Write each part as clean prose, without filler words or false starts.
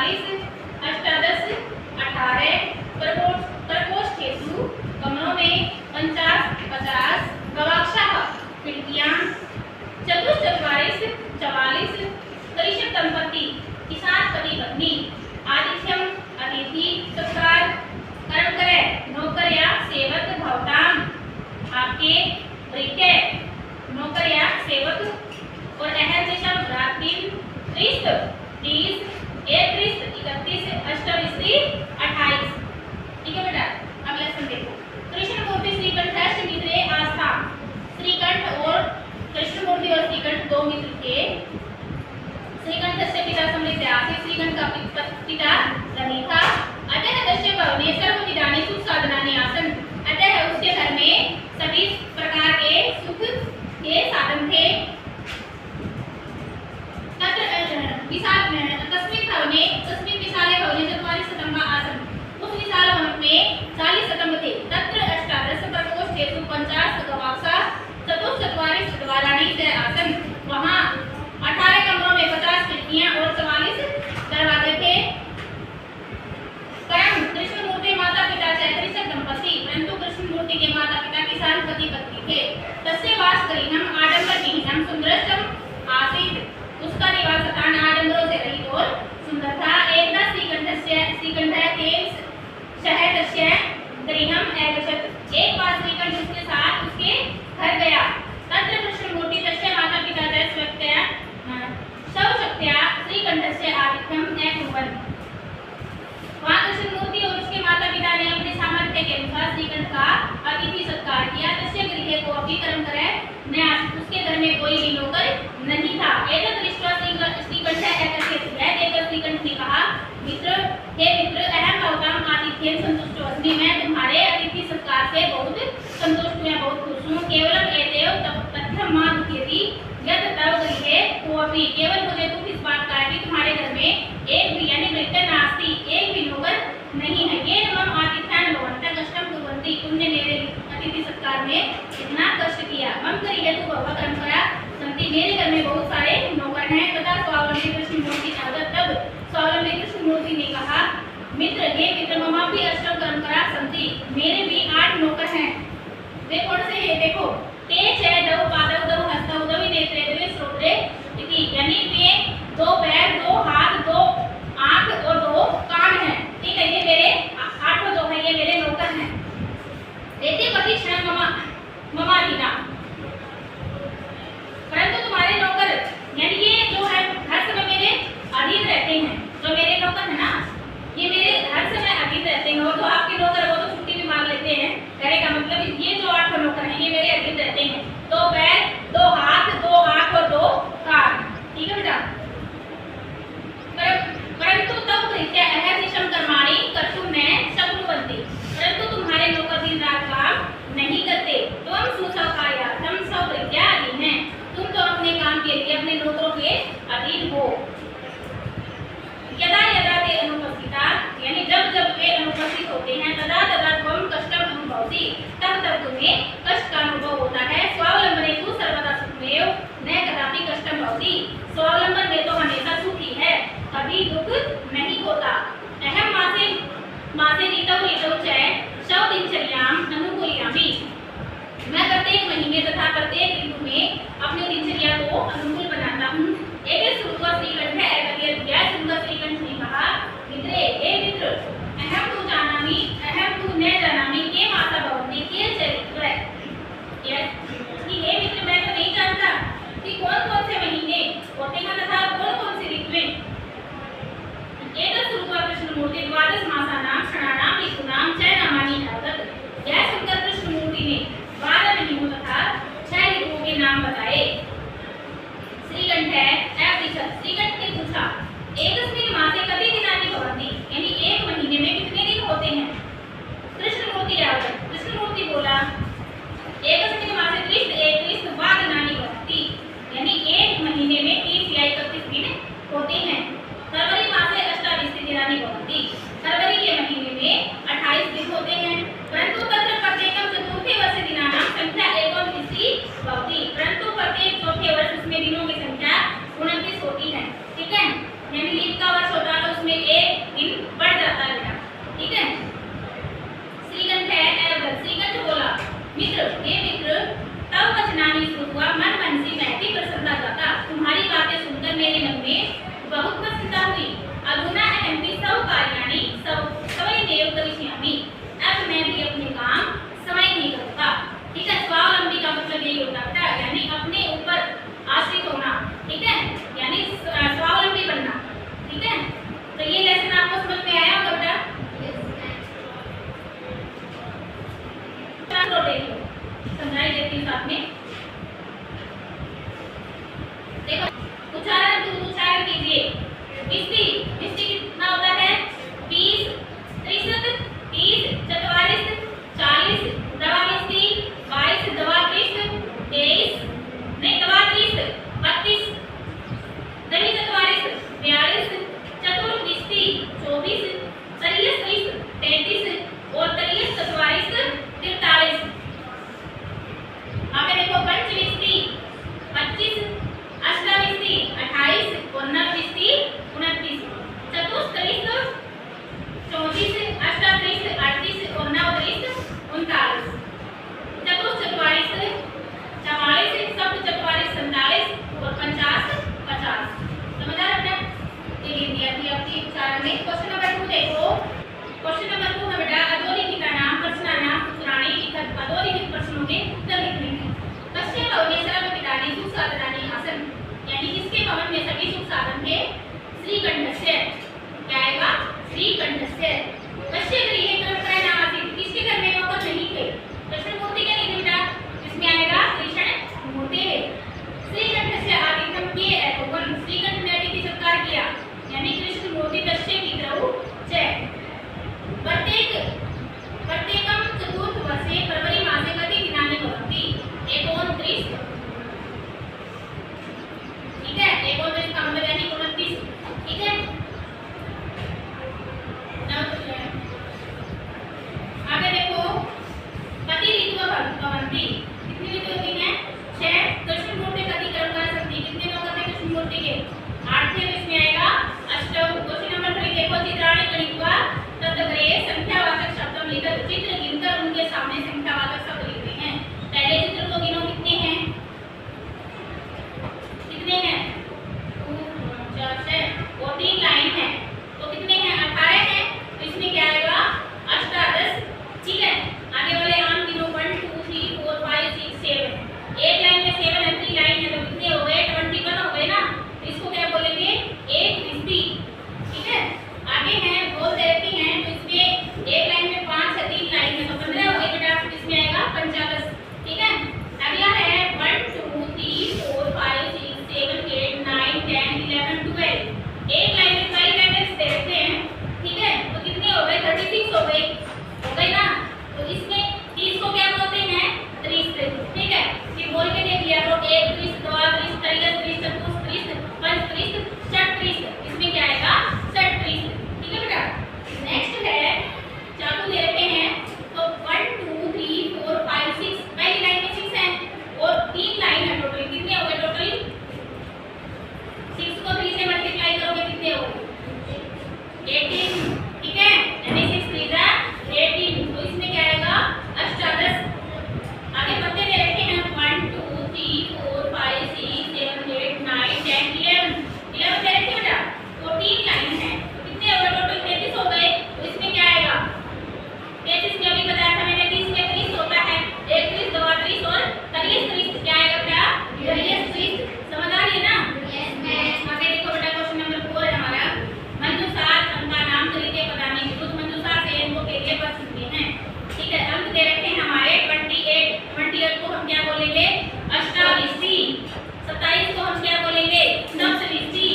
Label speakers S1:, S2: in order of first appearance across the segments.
S1: 44 अष्टादश 18 प्रकोष्ठेषु कमरों में 50 50 गवाक्षाः खिड़कियां चतुश्चत्वारिंश 44 त्रिशत दंपति किसान पति पत्नी आतिथ्यम अतिथि सत्कार कर्म करे नौकर या सेवक भवताम आपके भृत्य नौकर या सेवक और अहर देशम रात्रि 30 30 31 31 28 28। ठीक है बेटा, अब लेसन देखो। कृष्णमूर्ति श्रीकंठ मित्र आस्था, श्रीकंठ और कृष्णमूर्ति और श्रीकंठ दो मित्र थे। श्रीकंठ से पिता समृद्ध आसी, श्रीकंठ का पिता धनी था। अतः दस्य भवने सर्व विधानि सुख साधनानि आसन, अतः उसके घर में सभी प्रकार के सुख के साधन थे। तस्मिन् विशाले भवने 44 स्तंभ आसन, उस विशाल भवन में 40 स्तंभ थे। तत्र अष्टादश प्रकोष्ठेषु 50 गवाक्षाः चतुश्चत्वारिंश द्वाराणि च आसन्, वहाँ 18 कमरों में 50 खिड़कियां और 44 दरवाजे थे। परम कृष्णमूर्ति माता पिता च त्रिशत दंपति, परंतु कृष्णमूर्ति के माता पिता किसान पति पत्नी थे। तस्य वासगृहम् आडंबरविहीनं सुंदरम् आसीत्, उसका निवास स्थान आडंबरों से रहित और सुंदर था। एकदा श्रीकंठः तेन सह तस्य गृहम् अगच्छत्, एक बार श्रीकंठ उसके साथ उसके घर गया। तत्र कृष्णमूर्ति तस्य माता पिता च स्वशक्त्या श्रीकंठस्य आतिथ्यम् अकुर्वन्, वहाँ कृष्णमूर्ति और उसके माता पिता ने अपने सामर्थ्य के अनुसार श्रीकंठ का अतिथि सत्कार किया। तस्य गृहे को अपि कर्म करे न आसीत्, उसके घर में कोई भी नौकर नहीं था। एतत् दृष्ट्वा श्रीकंठ एकत्रित, यह देखकर श्रीकंठ ने कहा, मित्र हे मित्र, अहं भवताम् आतिथ्येन सन्तुष्टो अस्मि, मैं तुम्हारे अतिथि सत्कार से बहुत संतुष्ट हूँ, बहुत खुश हूँ। केवलम् एतयोः तथ्यं मा दुःखयति यत् तव गृहे कोऽपि, केवल मुझे दुख इस बात का है कि तुम्हारे घर में एक भी यानी भृत्य नास्ति, एक भी नौकर नहीं है। ये मम आतिथ्यान् भवन्तः कष्टं कुर्वन्ति, तुमने मेरे अतिथि सत्कार में इतना कष्ट किया। मम गृहे तु बहवः कर्मकराः सन्ति, मेरे घर में बहुत सारे नौकर हैं। तथा स्वावलंबी कृष्णमूर्ति तावत्, तब स्वावलंबी कृष्णमूर्ति ने कहा, मित्र हे मित्र, ममापि अष्टौ कर्मकराः सन्ति, मेरे भी 8 नौकर हैं। वे कौन से हैं देखो, ते च द्वौ पादौ द्वौ हस्तौ द्वौ नेत्रे द्वे श्रोत्रे इति, यानी वे 2 पैर 2 हाथ 2 आंख और 2 कान हैं। ठीक है, ये मेरे 8 जो है ये मेरे नौकर हैं। एते प्रतिक्षणं ममाधीना, परंतु तुम्हारे नौकर यानी ये जो है हर समय मेरे अधीन रहते हैं। जो मेरे नौकर है ना, ये मेरे हर समय अधीन रहते हैं। और जो आपके नौकर वो तो छुट्टी भी मांग लेते हैं। कहने का मतलब ये जो 8 नौकर हैं ये मेरे अधीन रहते हैं। 2 पैर 2 हाथ 2 आंख और 2 कान। ठीक है बेटा, परंतु तब भृत्य अहर्निशं कर्माणि कर्तुं न शक्नुवन्ति, परंतु तुम्हारे नौकर दिन रात काम नहीं करते। त्वं सुस्वकार्यार्थं स्वभृत्याधीनः, तुम तो अपने काम के लिए अपने नौकरों के अधीन हो। यदा यदा ते अनुपस्थिताः, यानी जब जब वे अनुपस्थित होते हैं, तदा तदा त्वं कष्टम् अनुभवति, तब तब तुम्हें कष्ट का अनुभव होता है। स्वावलंबने तु सर्वदा सुखमेव न कदापि कष्टं भवति, स्वावलंबन में तो हमेशा सुख ही है, कभी दुख नहीं होता। अहं मासे ऋतौ च शव दिनचर्याम् अनुकूलयामि, मैं प्रत्येक महीने तथा प्रत्येक ऋतु में अपनी दिनचर्या को अनुकूल बनाता हूँ। एक श्रुत्वा श्रीकंठ एकत्रित, यह सुनकर श्रीकंठ ने कहा, मित्रे हे मित्र, अहं तु न जानामि के माता भवन्ति के चरित्र, हे मित्र मैं तो नहीं जानता कि कौन कौन से महीने होते हैं तथा कौन कौन सी ऋतुएं। एतत् श्रुत्वा कृष्णमूर्ति द्वादश मासानां क्षणानां ऋतूनां च नामानि अवदत्, यह सुनकर कृष्णमूर्ति ने 12 महीनों तथा 6 ऋतुओं के नाम बताए। श्रीकंठ श्रीकंठ ने पूछा, एकस्मिन् मासे कति दिनानि भवन्ति, यानी एक महीने में कितने दिन होते हैं। कृष्णमूर्ति अवदत्, कृष्णमूर्ति बोला, एकस्मिन् मासे 30 वा दिनानि भवन्ति, यानी एक महीने में 30 या 31 दिन होते हैं। फरवरी मासे 28 दिनानि भवन्ति, फरवरी के महीने में 28 दिन होते हैं। परंतु तत्र प्रत्येकं चतुर्थे वर्षे दिनानां संख्या एकोनविंशति भवति, परंतु प्रत्येक चौथे वर्ष उसमें दिनों की संख्या 29 होती है। ठीक है, यानी लीप का वर्ष होता है तो उसमें 1 समय देव करिष्यामि, अब मैं भी अपने काम समय नहीं करूंगा। ठीक है, स्वावलंबी का मतलब यही होता है यानी अपने ऊपर आश्रित होना। ठीक है, यानी स्वावलंबी बनना। ठीक है, तो ये लेसन आपको समझ में आया होगा बेटा? समझाई देती हूँ साथ में। देखो उच्चारण कीजिए। विस्ती कितना होता है? 20 30 30 44 40 दवा 20 22 दवा 30 23 नहीं दवा 30 32 दही 44 42 चतुर 20 24 सरियस 33 और तरियस 44 43। आगे देखो पंचविस्ती 25 अष्टाविस्ती 28 और नवविस्ती 29 चतुस्त्रिश 34 अष्टात्रिश 38 और नवत्रिश 39 चतुश्चत्वारिश 44 सप्तचत्वारिश 47 और 50 50। समझ आ रहा है? ये लिख दिया थी आपकी उच्चारण में। क्वेश्चन नंबर 2 देखो। क्वेश्चन नंबर 2 में बेटा अधोलिखित नाम प्रश्नानाम पुराणी लिखित अधोलिखित प्रश्नों के उत्तर लिखने हैं। कस्य भवने सर्वपितानि सुख साधनानि आसन्, यानी किसके भवन में सभी सुख साधन थे? श्रीकंठस्य। क्या आएगा? श्रीकंठस्य। कस्य गृहे क्रमक्रय नामासीत्, किसके घर में नौकर नहीं थे? कृष्ण मूर्ति के नहीं थे बेटा, इसमें आएगा कृष्ण मूर्ति। श्रीकंठस्य आतिथ्यम किए एकोपन, श्रीकंठ ने अतिथि सत्कार किया यानी कृष्ण मूर्ति तस्य पितरौ च। प्रत्येकम चतुर्थ वर्षे फरवरी मासे कति दिनानि भवन्ति? 29। ठीक है, 29 का मतलब यानी 29। ठीक है, आगे देखो कति ऋतु भवन्ति, कितनी ऋतु होती हैं? 6। कृष्ण मूर्ति कति कर्मकार सन्ति, कितने लोग करते कृष्ण मूर्ति के? 8 थे, तो इसमें आएगा 8। क्वेश्चन नंबर 3 देखो चित्राणि गणित्वा तद्गृहे संख्यावाचक शब्द लिखकर, चित्र गिनकर उनके सामने संख्यावाचक शब्द लिखते हैं। पहले चित्र को गिनो, कितने हैं? कितने हैं? 2 4 6 और 3 लाइन है, तो कितने हैं? 18 हैं, तो इसमें क्या आएगा? अष्टादश। ठीक है, आगे वाले आम गिनो 1 2 3 4 5 6 7। एक लाइन में 7 है, 3 लाइन है, तो कितने हो गए? 21 हो गए ना। इसको क्या बोलेंगे? एक विस्ती। ठीक है, आगे हैं बोल दे रखी हैं, तो इसमें एक लाइन में 5 है, 3 लाइन में, तो 15 हो गए बेटा। इसमें आएगा 50। ठीक है, अगला है 1 2 3 4 5 6 7 8 9 10 11 12। एक लाइन में 12 कैंडिडेट्स दे रखे हैं। ठीक है, तो कितने हो गए? 36 हो गए ना। तो इसमें 30 को क्या बोलते हैं? 30। ठीक है, फिर बोल के देख लिया, तो 1 30 2 30 33 30 34 30 35 36। इसमें क्या आएगा? 36। ठीक है बेटा, नेक्स्ट है चाकू दे रखे हैं, तो 1 2 3 4 5 6, पहली लाइन में 6 है और 3 लाइन है टोटल। कितने हो गए टोटल? 6 को 3 से मल्टीप्लाई करोगे कितने हो? 18। ठीक है, यानी 6 3 जा 18, तो इसमें क्या आएगा? अष्टादश। आगे पत्ते दे रखे हैं 1 2 3 4 5 6 7 8 9 10 11 दे रखे बेटा, तो 3 लाइन है, तो कितने हो गए टोटल? 33 हो गए, तो इसमें क्या आएगा? 33 में अभी बताया था मैंने, 30 में 30 होता है, 1 30 2 30 और 30 क्या आएगा बेटा? 30। समझ आ रही है ना? आगे देखो बेटा क्वेश्चन नंबर 4 है हमारा। मंजूषार अंका नाम तरीके बताने की कुछ मंजूषार से इनको के लिए पढ़ सकते हैं। ठीक है, अंक दे रखे हैं हमारे 28 को हम क्या बोलेंगे? अष्टाविस्ती। 27 को हम क्या बोलेंगे? नवविस्ती।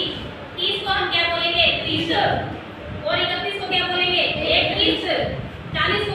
S1: 30 को हम क्या बोलेंगे? 30 और 31 को क्या बोलेंगे? 31। 40